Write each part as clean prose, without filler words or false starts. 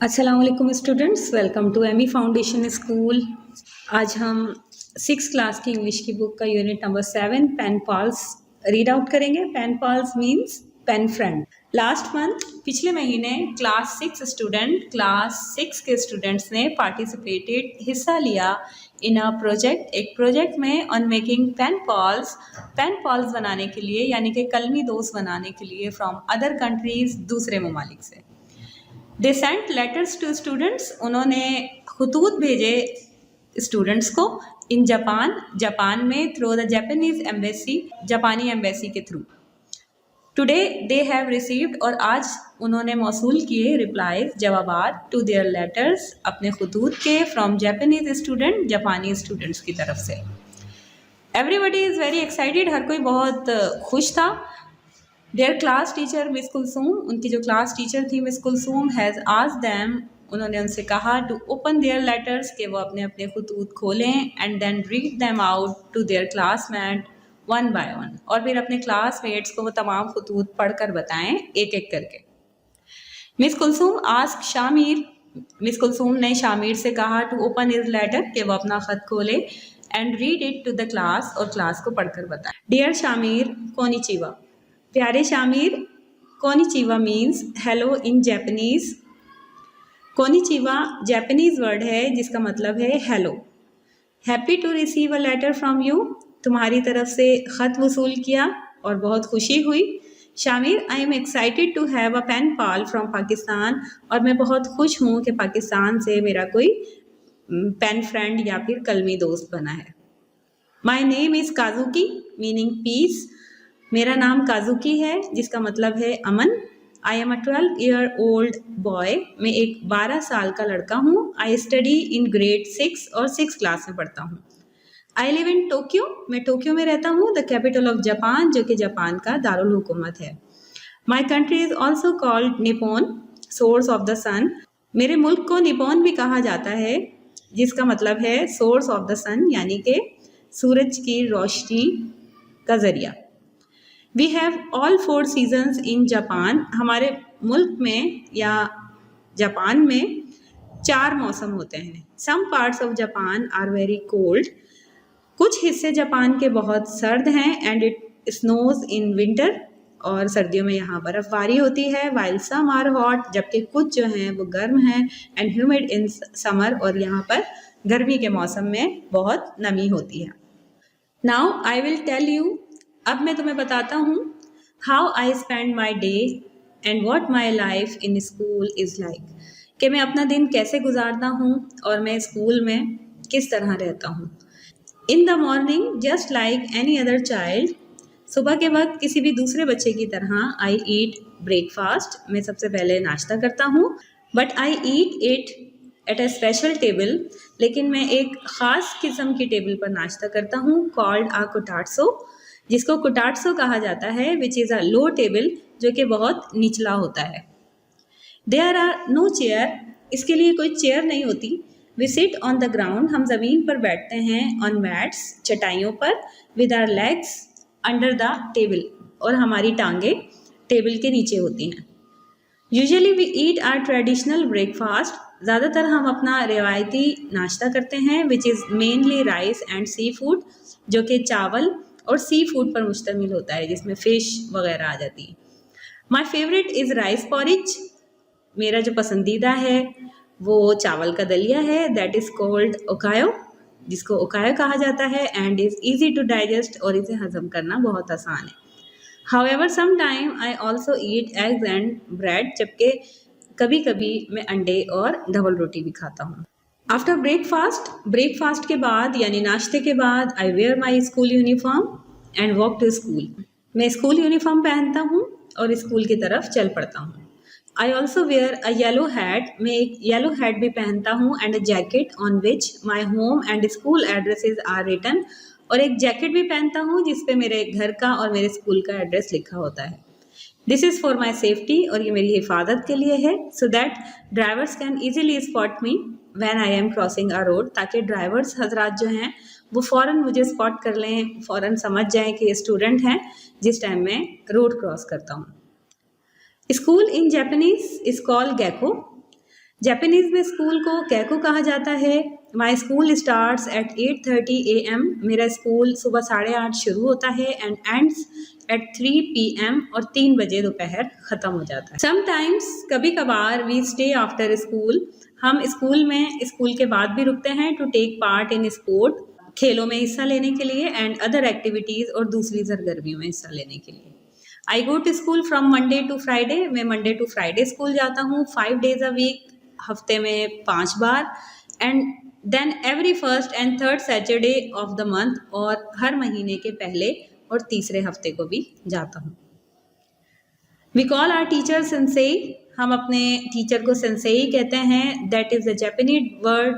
अस्सलाम वालेकुम students, welcome to Amy foundation school. आज हम 6 क्लास की इंग्लिश की बुक का unit number 7 pen pals read out करेंगे। Pen pals means pen friend. Last month पिछले महीने क्लास 6 के स्टूडेंट्स ने पार्टिसिपेटेड, हिस्सा लिया इन अ प्रोजेक्ट, एक प्रोजेक्ट में ऑन मेकिंग पेन पॉल्स बनाने के लिए, यानी कि कलमी दोस्त बनाने के लिए फ्रॉम अदर कंट्रीज, दूसरे ममालिक से। They sent letters to students, उन्होंने खतूत भेजे स्टूडेंट्स को इन जापान में थ्रू द जापानीज एम्बेसी, जापानी एम्बेसी के थ्रू। टुडे दे हैव रिसीव्ड, और आज उन्होंने मौसूल किए रिप्लाईज, जवाबात टू देयर लेटर्स, अपने खतूत के, फ्रॉम जापानीज स्टूडेंट, जापानी स्टूडेंट्स की तरफ से। एवरीबडी इज़ वेरी एक्साइटेड, हर कोई बहुत खुश था। Their class teacher miss Kulsoom, उनकी जो क्लास टीचर थी miss Kulsoom, has asked them, उन्होंने उनसे कहा टू ओपन देयर लेटर्स, कि वो अपने अपने खतूत खोलें, and then read them out to their classmate one by one, और फिर अपने क्लासमेट्स को वो तमाम खतूत पढ़कर बताएं एक एक करके। Miss Kulsoom ask Shamir, miss Kulsoom ने शामिर से कहा टू ओपन हिज लेटर, कि वो अपना ख़त खोले, and read it to the class, और क्लास को पढ़कर बताएं। डियर शामिर, कोनिचिवा, प्यारे शामिर। कोनिचिवा मीन्स हेलो इन जापानीज। कोनिचिवा जापानीज वर्ड है जिसका मतलब है hello. Happy to receive a letter from you, तुम्हारी तरफ से ख़त वसूल किया और बहुत खुशी हुई। Shamir, I am excited to have a pen pal from Pakistan, और मैं बहुत खुश हूँ कि पाकिस्तान से मेरा कोई पेन फ्रेंड या फिर कलमी दोस्त बना है। My name is Kazuki, meaning peace. मेरा नाम काजुकी है जिसका मतलब है अमन। I am a 12-year-old boy, मैं एक 12 साल का लड़का हूँ। आई स्टडी इन ग्रेड 6, और 6 क्लास में पढ़ता हूँ। आई लिव इन टोक्यो, मैं टोक्यो में रहता हूँ, द कैपिटल ऑफ जापान, जो कि जापान का दारुल हुकूमत है। My country is also called Nippon, source of the sun. मेरे मुल्क को निपोन भी कहा जाता है, जिसका मतलब है सोर्स ऑफ द सन, यानी कि सूरज की रोशनी का ज़रिया। We have all 4 seasons in Japan, हमारे मुल्क में या जापान में 4 मौसम होते हैं। Some parts of Japan are very cold, कुछ हिस्से जापान के बहुत सर्द हैं, and it snows in winter, और सर्दियों में यहाँ बर्फ़बारी होती है। वाइल सम आर हॉट, जबकि कुछ जो हैं वो गर्म हैं, एंड ह्यूमिड इन समर, और यहाँ पर गर्मी के मौसम में बहुत नमी होती है। Now I will tell you, अब मैं तुम्हें बताता हूँ, how I spend my day and what my life in school is like, कि मैं अपना दिन कैसे गुजारता हूँ और मैं स्कूल में किस तरह रहता हूँ। In the morning just like any other child, सुबह के वक्त किसी भी दूसरे बच्चे की तरह, आई ईट ब्रेकफास्ट, मैं सबसे पहले नाश्ता करता हूँ। But I eat it at a special table, लेकिन मैं एक ख़ास किस्म की टेबल पर नाश्ता करता हूँ, कॉल्ड आ कोटाट्सो, जिसको कोटाट्सो कहा जाता है, विच इज़ अ लो टेबल, जो कि बहुत निचला होता है। देयर आर नो चेयर, इसके लिए कोई चेयर नहीं होती। We sit on the ground, हम ज़मीन पर बैठते हैं, ऑन मैट्स, चटाइयों पर, with our legs under the table, और हमारी टांगे टेबल के नीचे होती हैं। Usually we eat our traditional breakfast, ज़्यादातर हम अपना रिवायती नाश्ता करते हैं, which is mainly rice and seafood, जो कि चावल और सी फूड पर मुश्तमिल होता है, जिसमें फ़िश वगैरह आ जाती है। My favourite is rice porridge, मेरा जो पसंदीदा है वो चावल का दलिया है, दैट इज़ कॉल्ड ओकायो, जिसको ओकायो कहा जाता है, and is easy to digest, और इसे हज़म करना बहुत आसान है। However, sometime I also eat eggs and bread, जबकि कभी कभी मैं अंडे और डबल रोटी भी खाता हूँ। आफ्टर ब्रेकफास्ट के बाद यानी नाश्ते के बाद, I wear my school uniform and walk to school, मैं स्कूल यूनिफॉर्म पहनता हूँ और स्कूल की तरफ चल पड़ता हूँ। I also wear a yellow hat, मैं एक येलो हैट भी पहनता हूँ, and a jacket on which my home and school addresses are written, और एक जैकेट भी पहनता हूँ जिस पे मेरे घर का और मेरे स्कूल का एड्रेस लिखा होता है। This is for my safety, और ये मेरी हिफाजत के लिए है, so that drivers can easily spot me when I am crossing a road, ताकि ड्राइवर्स हजरात जो हैं वो फ़ौरन मुझे स्पॉट कर लें, फ़ौरन समझ जाएं कि ये स्टूडेंट हैं जिस टाइम मैं रोड क्रॉस करता हूँ। School in Japanese is called gakko, Japanese में स्कूल को कैको कहा जाता है। My school starts at 8:30 AM। मेरा स्कूल सुबह 8:30 शुरू होता है एंड एंड्स एट 3 PM और 3 बजे दोपहर ख़त्म हो जाता है। समटाइम्स कभी कभार वी स्टे आफ्टर स्कूल। हम स्कूल में स्कूल के बाद भी रुकते हैं to take part in sport, खेलों में हिस्सा लेने के लिए, एंड अदर एक्टिविटीज़ और दूसरी सरगर्मियों में हिस्सा लेने के लिए। I go to school from Monday to Friday. मैं मंडे टू फ्राइडे स्कूल जाता हूँ 5 days a week, हफ्ते में 5 बार, and then every first and third Saturday of the month, और हर महीने के पहले और तीसरे हफ्ते को भी जाता हूँ। We call our teacher sensei. हम अपने टीचर को सेंसेई कहते हैं। That is the Japanese word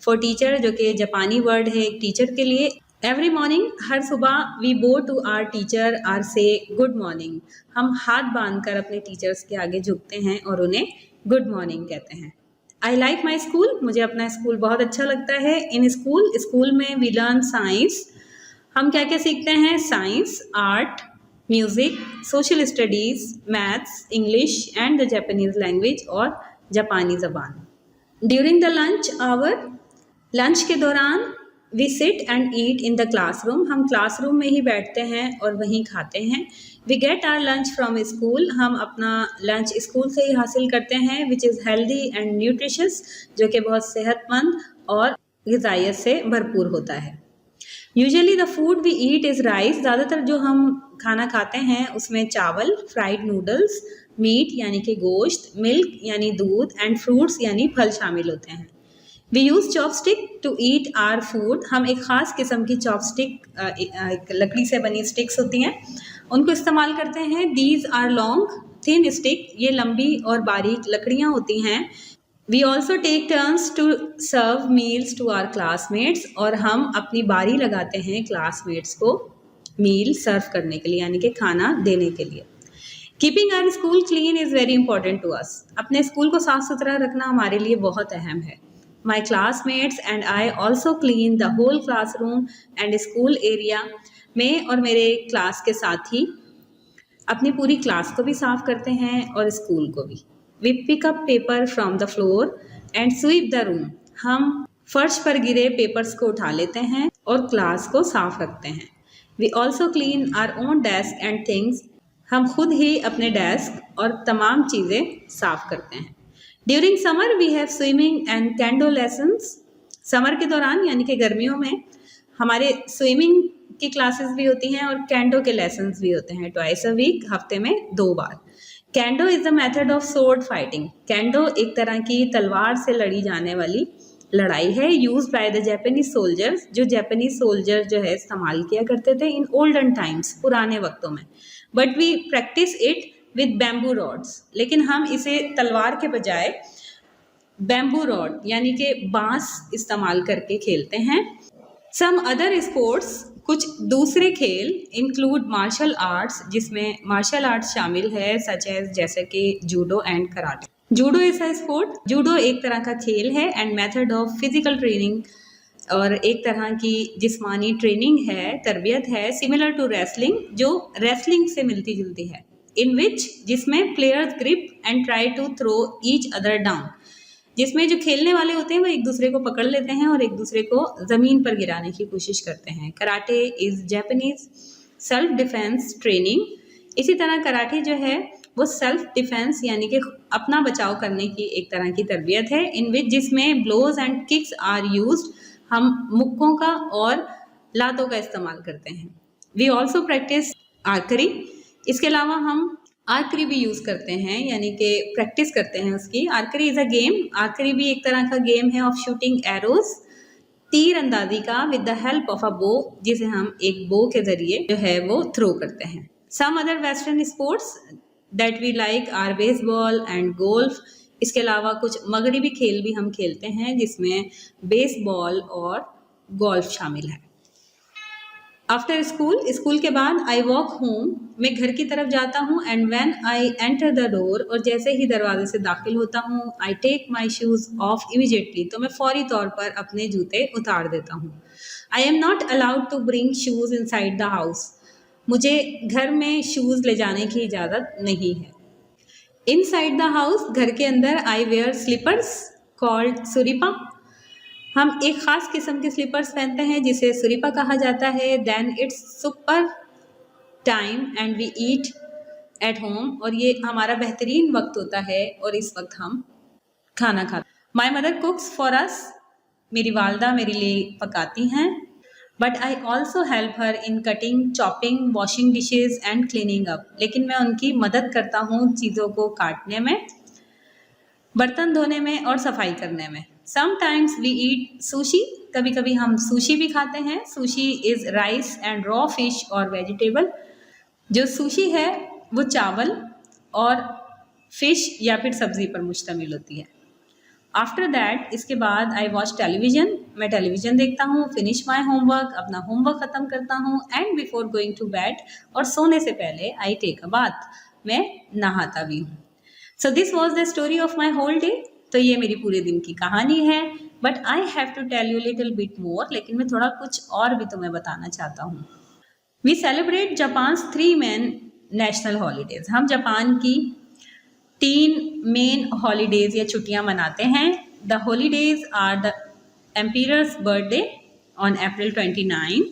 for teacher, जो कि जापानी वर्ड है एक टीचर के लिए। एवरी मॉर्निंग, हर सुबह, वी बो टू आर टीचर आर से गुड मॉर्निंग। हम हाथ बांधकर अपने टीचर्स के आगे झुकते हैं और उन्हें गुड मॉर्निंग कहते हैं। I like my school. मुझे अपना स्कूल बहुत अच्छा लगता है। इन स्कूल में वी लर्न साइंस। हम क्या क्या सीखते हैं? Science, art, music, social studies, maths, English and the Japanese language और जापानी ज़बान। During the lunch hour, lunch के दौरान, we sit and eat in the classroom. हम क्लासरूम में ही बैठते हैं और वहीं खाते हैं। We get our lunch from school. हम अपना लंच स्कूल से ही हासिल करते हैं, which is healthy and nutritious, जो कि बहुत सेहतमंद और ग़िज़ाइयत से भरपूर होता है। Usually the food we eat is rice. ज़्यादातर जो हम खाना खाते हैं उसमें चावल, फ्राइड नूडल्स, मीट यानी कि गोश्त, मिल्क यानी दूध, एंड फ्रूट्स यानी फल शामिल होते हैं। We use chopstick to eat our food. हम एक ख़ास किस्म की चॉपस्टिक, लकड़ी से बनी स्टिक्स होती हैं, उनको इस्तेमाल करते हैं। These are long thin stick. ये लंबी और बारीक लकड़ियाँ होती हैं। We also take turns to serve meals to our classmates. और हम अपनी बारी लगाते हैं क्लासमेट्स को मील सर्व करने के लिए, यानी कि खाना देने के लिए। Keeping our school clean is very important to us. अपने स्कूल को साफ़ सुथरा रखना हमारे लिए बहुत अहम है। My classmates and I also clean the whole classroom and school area। मैं और मेरे क्लास के साथी अपनी पूरी क्लास को भी साफ करते हैं और स्कूल को भी। We pick up paper from the floor and sweep the room। हम फर्श पर गिरे पेपर्स को उठा लेते हैं और क्लास को साफ रखते हैं। We also clean our own desk and things। हम खुद ही अपने डेस्क और तमाम चीज़ें साफ करते हैं। During summer we have swimming and kendo lessons. Summer के दौरान यानी कि गर्मियों में हमारे स्विमिंग की क्लासेस भी होती हैं और कैंडो के लेसन्स भी होते हैं, ट्वाइस अ वीक, हफ्ते में 2 बार। Kendo is the method of sword fighting. Kendo एक तरह की तलवार से लड़ी जाने वाली लड़ाई है, use by the Japanese soldiers. जो जापानीज सोल्जर जो है इस्तेमाल किया करते थे इन ओल्डन टाइम्स, पुराने वक्तों में। But we practise it with bamboo rods. लेकिन हम इसे तलवार के बजाय बैम्बू रॉड यानी कि बांस इस्तेमाल करके खेलते हैं। सम अदर स्पोर्ट्स, कुछ दूसरे खेल, इंक्लूड मार्शल आर्ट्स, जिसमें मार्शल आर्ट्स शामिल है, सच एज जैसे कि judo and karate. Judo is a sport. Judo एक तरह का खेल है and method of physical training, और एक तरह की जिस्मानी ट्रेनिंग है, तरबियत है, सिमिलर टू रेसलिंग, जो रेसलिंग से मिलती जुलती है। इन विच, जिसमें players grip and try to throw each other down. जिसमें जो खेलने वाले होते हैं वो एक दूसरे को पकड़ लेते हैं और एक दूसरे को ज़मीन पर गिराने की कोशिश करते हैं। Karate is Japanese self defence training. इसी तरह कराटे जो है वो सेल्फ डिफेंस यानी कि अपना बचाव करने की एक तरह की तरबियत है। इन विच, जिसमें blows and kicks are used. हम मुक्कों का और लातों का इस्तेमाल करते हैं। We also practise archery. इसके अलावा हम आर्करी भी यूज़ करते हैं, यानी कि प्रैक्टिस करते हैं उसकी। आर्करी इज़ अ गेम। आर्करी भी एक तरह का गेम है ऑफ शूटिंग एरोज, तीर अंदाजी का, with the help of a बो, जिसे हम एक बो के ज़रिए जो है वो थ्रो करते हैं। Some other western sports that we like are baseball and golf. इसके अलावा कुछ मगरबी खेल भी हम खेलते हैं जिसमें बेसबॉल और गोल्फ शामिल है। आफ्टर स्कूल के बाद आई वॉक होम, मैं घर की तरफ जाता हूँ। And when I enter the door, और जैसे ही दरवाजे से दाखिल होता हूँ, I take my shoes off immediately, तो मैं फौरी तौर पर अपने जूते उतार देता हूँ। I am not allowed to bring shoes inside the house. मुझे घर में शूज़ ले जाने की इजाज़त नहीं है। इनसाइड द हाउस, घर के अंदर, आई वेयर स्लीपर्स कॉल्ड सुरीपा। हम एक खास किस्म के स्लीपर्स पहनते हैं जिसे सुरीपा कहा जाता है। Then it's supper time and we eat at home, और ये हमारा बेहतरीन वक्त होता है और इस वक्त हम खाना खाते हैं। माई मदर कुक्स फॉर अस, मेरी वालदा मेरे लिए पकाती हैं। But I also help her in cutting, chopping, washing dishes and cleaning up, लेकिन मैं उनकी मदद करता हूँ चीज़ों को काटने में, बर्तन धोने में और सफाई करने में। समटाइम्स वी ईट सुशी, कभी कभी हम सुशी भी खाते हैं। Sushi is rice and raw fish और वेजिटेबल। जो सुशी है वो चावल और फिश या फिर सब्ज़ी पर मुश्तमिल होती है। आफ्टर दैट, इसके बाद आई वॉच टेलीविज़न, मैं टेलीविज़न देखता हूँ। फिनिश माई होमवर्क, अपना होमवर्क ख़त्म करता हूँ। And before going to bed, और सोने से पहले आई टेक अ बाथ, मैं नहाता भी हूँ। So this was the story of my whole day. तो ये मेरी पूरे दिन की कहानी है। But I have to tell you little bit more, लेकिन मैं थोड़ा कुछ और भी तुम्हें बताना चाहता हूँ। We celebrate Japan 3 main national holidays, हम जापान की 3 मेन हॉलीडेज या छुट्टियां मनाते हैं। The holidays are the emperor's birthday on April 29,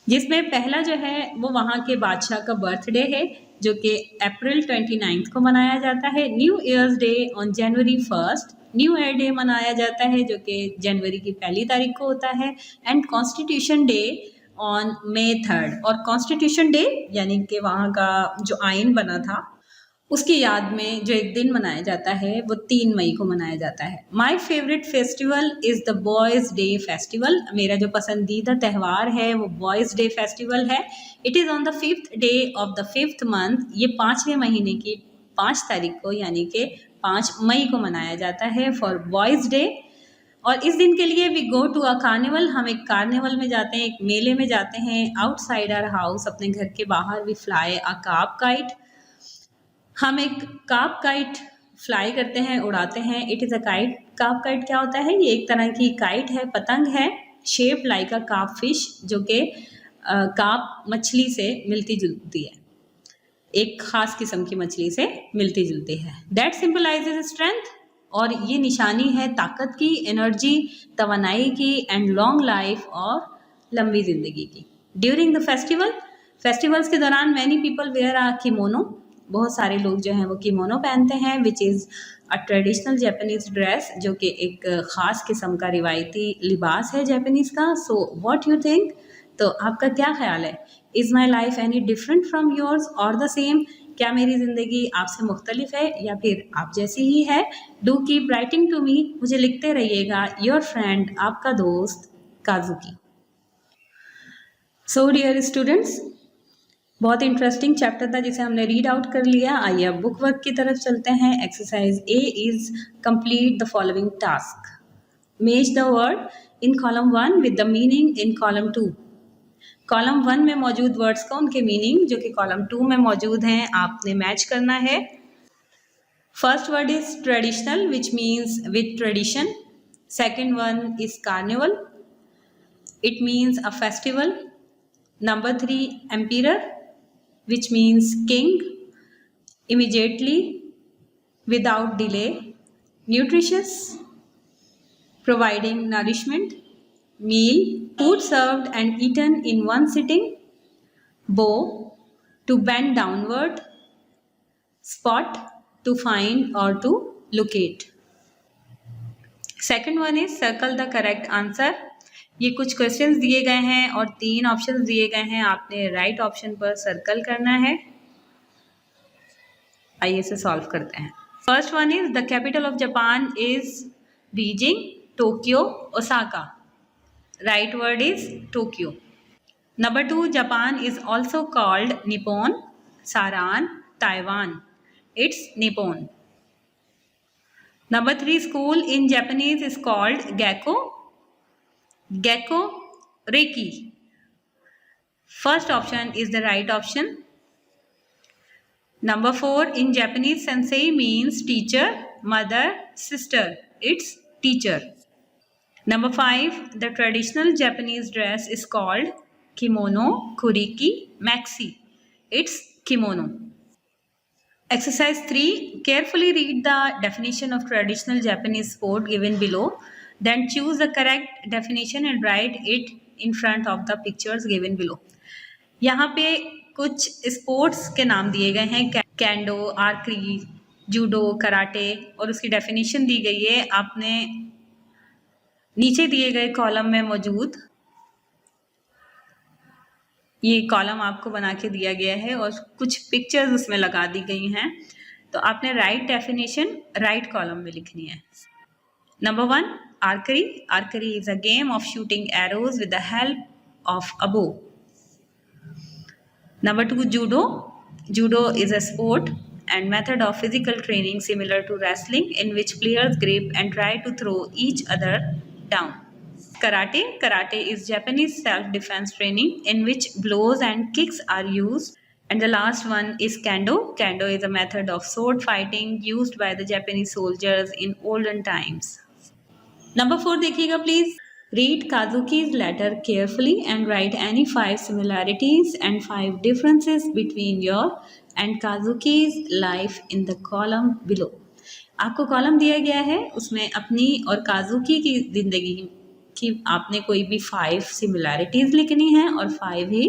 जिसमें पहला जो है वो वहाँ के बादशाह का बर्थडे है जो कि अप्रैल 29 को मनाया जाता है। New years day on January 1, new year day मनाया जाता है जो कि जनवरी की 1 तारीख को होता है। And constitution day on May 3, और कॉन्स्टिट्यूशन डे यानी कि वहाँ का जो आइन बना था उसकी याद में जो एक दिन मनाया जाता है वो 3 मई को मनाया जाता है। My favourite festival is the boys day festival, मेरा जो पसंदीदा त्यौहार है वो बॉयज़ डे फेस्टिवल है। It is on the 5th day of the 5th month, ये 5वें महीने की 5 तारीख को यानी कि 5 मई को मनाया जाता है फॉर बॉयज़ डे। और इस दिन के लिए we go to a carnival, हम एक कार्निवल में जाते हैं, एक मेले में जाते हैं। आउटसाइड आवर हाउस, अपने घर के बाहर, we fly a carp kite, हम एक कार्प काइट फ्लाई करते हैं, उड़ाते हैं। It is a kite, carp kite क्या होता है? ये एक तरह की काइट है, पतंग है, शेप लाइक अ कार्प फिश, जो कि कार्प मछली से मिलती जुलती है, एक खास किस्म की मछली से मिलती जुलती है। दैट सिंपलाइजेज स्ट्रेंथ, और ये निशानी है ताकत की, एनर्जी, तवानाई की, एंड लॉन्ग लाइफ, और लंबी ज़िंदगी की। ड्यूरिंग द फेस्टिवल, फेस्टिवल्स के दौरान many people wear a kimono, बहुत सारे लोग जो हैं वो किमोनो पहनते हैं, which is a traditional Japanese dress, जो कि एक ख़ास किस्म का रिवायती लिबास है जापानीज़ का। So what you think? तो आपका क्या ख्याल है? Is my life any different from yours और द सेम? क्या मेरी ज़िंदगी आपसे मुख्तलिफ है या फिर आप जैसी ही है? Do keep writing to me, मुझे लिखते रहिएगा। योर फ्रेंड, आपका दोस्त काजुकी। सो डियर स्टूडेंट्स, बहुत इंटरेस्टिंग चैप्टर था जिसे हमने रीड आउट कर लिया। आइए अब बुक वर्क की तरफ चलते हैं। Exercise A is complete the following task. Match the word in column 1 with the meaning in column 2। Column 1 में मौजूद वर्ड्स का उनके मीनिंग जो कि कॉलम 2 में मौजूद हैं आपने मैच करना है। First word is traditional which means with tradition. Second one is carnival, it means a festival. Number 3 ampere which means king, immediately, without delay. Nutritious, providing nourishment. Meal, food served and eaten in one sitting. Bow, to bend downward. Spot, to find or to locate. Second one is circle the correct answer. ये कुछ questions दिए गए हैं और 3 options दिए गए हैं, आपने राइट ऑप्शन पर सर्कल करना है। आइए इसे सॉल्व करते हैं। First one is the capital of Japan is Beijing, Tokyo, Osaka. Right word is Tokyo. Number 2, Japan is also called Nippon, Saran, Taiwan. It's Nippon. Number 3, school in Japanese is called Gekko. Gekko Reiki. First option is the right option. Number 4, in Japanese sensei means teacher, mother, sister. It's teacher. Number 5, the traditional Japanese dress is called kimono, kuriki, maxi. It's kimono. Exercise 3. Carefully read the definition of traditional Japanese sport given below. Then choose the correct definition and write it in front of the pictures given below. यहाँ पे कुछ sports के नाम दिए गए हैं, can do, आर्करी, judo, karate, और उसकी डेफिनेशन दी गई है आपने नीचे दिए गए कॉलम में मौजूद ये कॉलम आपको बना के दिया गया है और कुछ पिक्चर्स उसमें लगा दी गई हैं, तो आपने राइट डेफिनेशन राइट कॉलम में लिखनी है। Number 1, archery. Archery is a game of shooting arrows with the help of a bow. Number 2, judo. Judo is a sport and method of physical training similar to wrestling in which players grip and try to throw each other down. Karate. Karate is Japanese self-defense training in which blows and kicks are used. And the last one is kendo. Kendo is a method of sword fighting used by the Japanese soldiers in olden times. Number 4 देखिएगा please. Read Kazuki's letter carefully and write any 5 similarities and 5 differences between your and Kazuki's life in the column below. आपको column दिया गया है, उसमें अपनी और काजुकी की जिंदगी की आपने कोई भी 5 सिमिलैरिटीज लिखनी है और 5 ही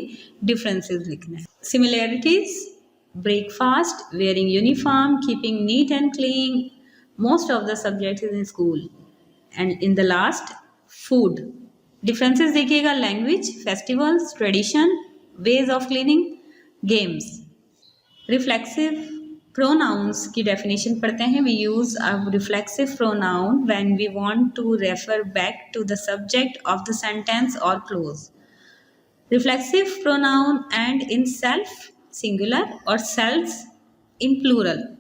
डिफरेंसेस लिखने हैं. Similarities: breakfast, wearing uniform, keeping neat and clean most of the subjects in school, and in the last food. Differences देखिएगा: language, festivals, tradition, ways of cleaning, games. Reflexive pronouns की definition पढ़ते हैं. We use a reflexive pronoun when we want to refer back to the subject of the sentence और clause. Reflexive pronoun end in self singular और self in plural.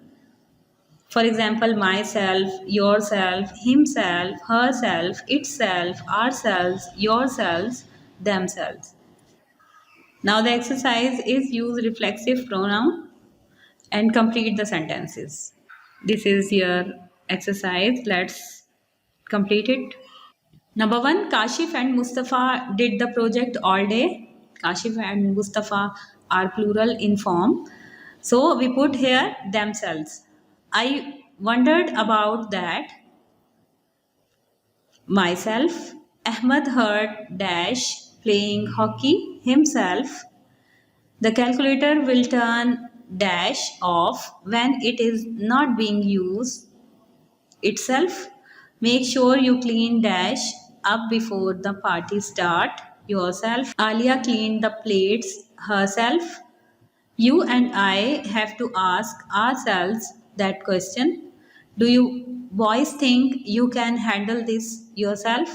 For example, myself, yourself, himself, herself, itself, ourselves, yourselves, themselves. Now the exercise is use reflexive pronoun and complete the sentences. This is your exercise. Let's complete it. Number 1, Kashif and Mustafa did the project all day. Kashif and Mustafa are plural in form. So we put here themselves. I wondered about that. Myself. Ahmed heard dash playing hockey himself. The calculator will turn dash off when it is not being used itself. Make sure you clean dash up before the party start yourself. Alia cleaned the plates herself. You and I have to ask ourselves that question. Do you boys think you can handle this yourself?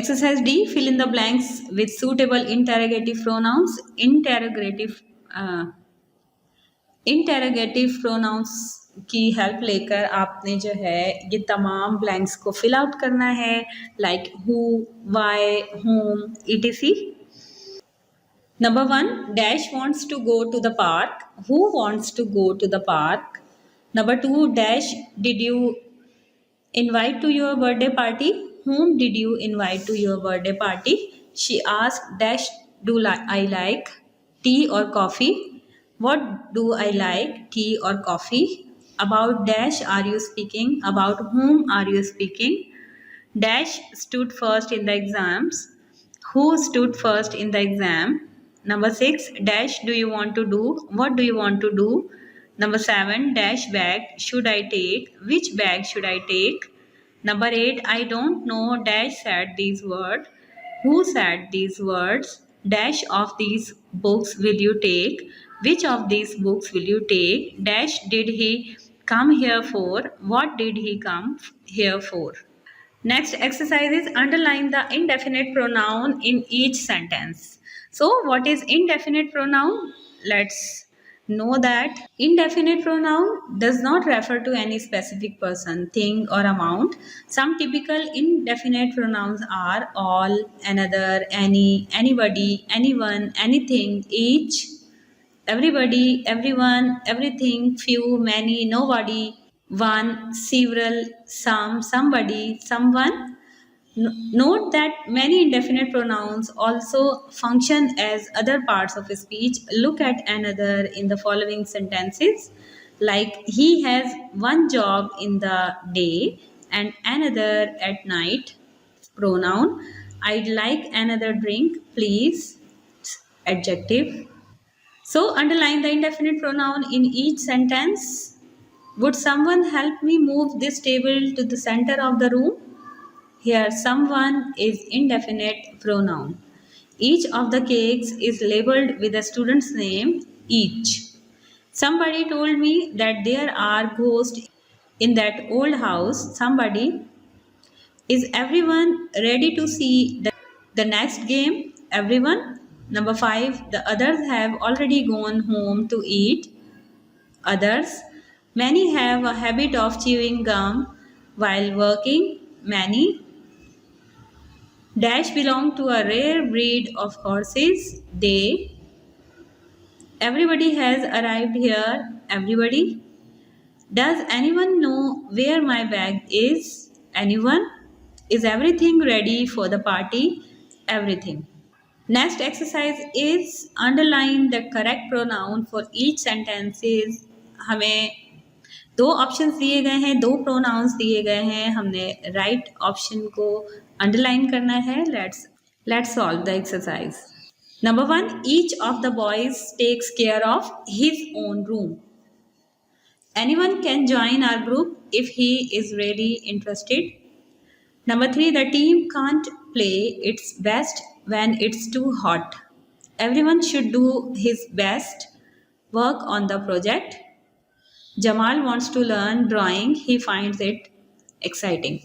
Exercise D. Fill in the blanks with suitable interrogative pronouns. Interrogative pronouns की help लेकर आपने जो है ये तमाम blanks को fill out करना है, like who, why, whom, etc. Number 1, dash wants to go to the park. Who wants to go to the park? Number 2, dash did you invite to your birthday party? Whom did you invite to your birthday party? She asked dash do I like tea or coffee? What do I like, tea or coffee? About dash are you speaking? About whom are you speaking? Dash stood first in the exams. Who stood first in the exam? Number 6, dash do you want to do? What do you want to do? Number 7, dash bag should I take? Which bag should I take? Number 8, I don't know dash said these words. Who said these words? Dash of these books will you take? Which of these books will you take? Dash did he come here for? What did he come here for? Next exercise is underline the indefinite pronoun in each sentence. So what is indefinite pronoun? Let's know that indefinite pronoun does not refer to any specific person, thing or amount. Some typical indefinite pronouns are all, another, any, anybody, anyone, anything, each, everybody, everyone, everything, few, many, nobody, one, several, some, somebody, someone. Note that many indefinite pronouns also function as other parts of a speech. Look at another in the following sentences. Like he has one job in the day and another at night. Pronoun. I'd like another drink, please. Adjective. So underline the indefinite pronoun in each sentence. Would someone help me move this table to the center of the room? Here, someone is indefinite pronoun. Each of the cakes is labeled with a student's name, each. Somebody told me that there are ghosts in that old house. Somebody. Is everyone ready to see the next game? Everyone. Number 5. The others have already gone home to eat. Others. Many have a habit of chewing gum while working. Many. Dash belong to a rare breed of horses. They. Everybody has arrived here. Everybody. Does anyone know where my bag is? Anyone? Is everything ready for the party? Everything. Next exercise is underline the correct pronoun for each sentences. हमें दो options दिए गए हैं, दो pronounce दिए गए हैं, हमने राइट ऑप्शन को अंडरलाइन करना है. Let's solve the exercise. Number 1, each of the boys takes care of his own room. Anyone can join our group if he is really interested. Number 3, the team can't play its best when it's too hot. Everyone should do his best work on the project. Jamal wants to learn drawing. He finds it exciting.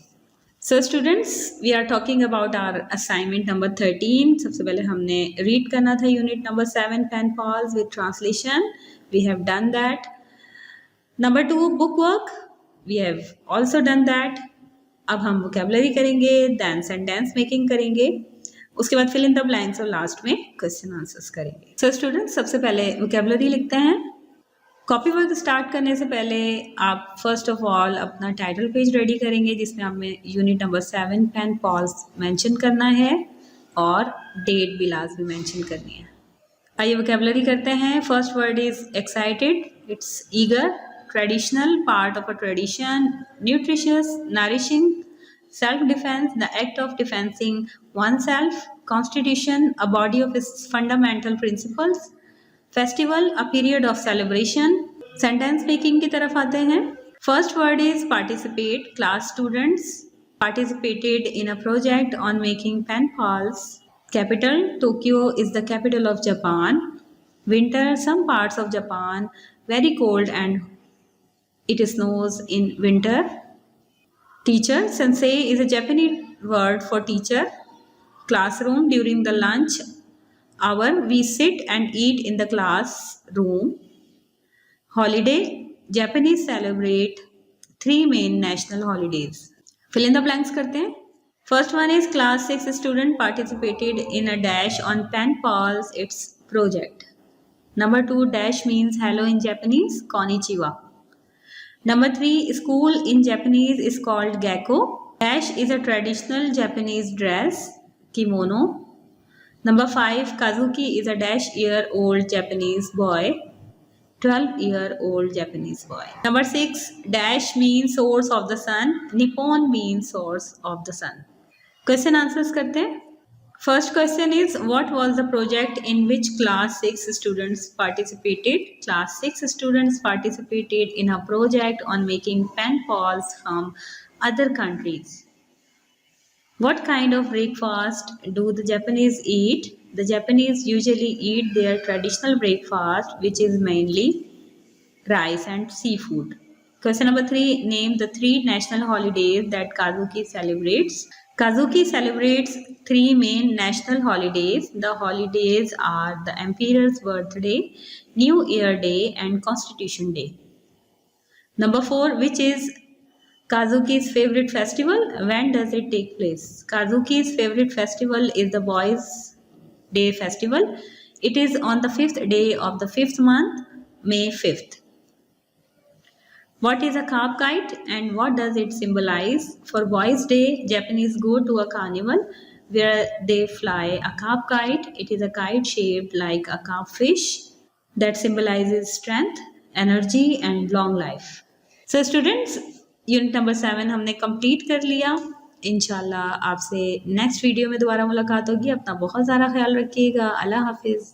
So students, we are talking about our assignment number 13. सबसे पहले हमने read करना था unit number 7 pen pals with translation. We have done that. Number 2, book work. We have also done that. अब हम vocabulary करेंगे, then sentence making करेंगे, उसके बाद fill in the blanks और लास्ट में question answers करेंगे. So students, सबसे पहले vocabulary लिखते हैं. कॉपी वर्क स्टार्ट करने से पहले आप फर्स्ट ऑफ ऑल अपना टाइटल पेज रेडी करेंगे जिसमें हमें unit number 7 pen pals mention करना है और डेट भी लास्ट में मेंशन करनी है. आइए वोकैबुलरी करते हैं. First word is excited. It's eager. Traditional, part of a tradition. Nutritious, nourishing. Self defence, the act of defencing one self. Constitution, a body of its fundamental principles. Festival, a period of celebration. Sentence making की तरफ आते हैं. First word is participate. Class students participated in a project on making pen pals. Capital, Tokyo is the capital of Japan. Winter, some parts of Japan very cold and it snows in winter. Teacher, sensei is a Japanese word for teacher. Classroom, during the lunch hour we sit and eat in the classroom. Holiday, Japanese celebrate 3 main national holidays. Fill in the blanks करते हैं. First one is class 6 student participated in a dash on pen pals its project. Number 2, dash means hello in Japanese, konnichiwa. Number 3, school in Japanese is called gakko. Dash is a traditional Japanese dress, kimono. Number 5, Kazuki is a dash year old Japanese boy, 12-year-old Japanese boy. Number 6, dash means source of the sun. Nippon means source of the sun. Question answers करते हैं. First question is, what was the project in which class 6 students participated? Class 6 students participated in a project on making pen pals from other countries. What kind of breakfast do the Japanese eat? The Japanese usually eat their traditional breakfast, which is mainly rice and seafood. Question number 3, name the 3 national holidays that Kazuki celebrates. Kazuki celebrates 3 main national holidays. The holidays are the Emperor's birthday, New Year Day, and Constitution Day. Number 4, which is Kazuki's favorite festival? When does it take place? Kazuki's favorite festival is the Boys' Day festival. It is on the 5th day of the 5th month, May 5th. What is a carp kite and what does it symbolize? For Boys' Day, Japanese go to a carnival where they fly a carp kite. It is a kite shaped like a carp fish that symbolizes strength. Energy and long life. So students, unit number 7 हमने complete कर लिया। इंशाल्लाह आपसे next video में दोबारा मुलाकात होगी। अपना बहुत सारा ख्याल रखिएगा। अल्लाह हाफिज़।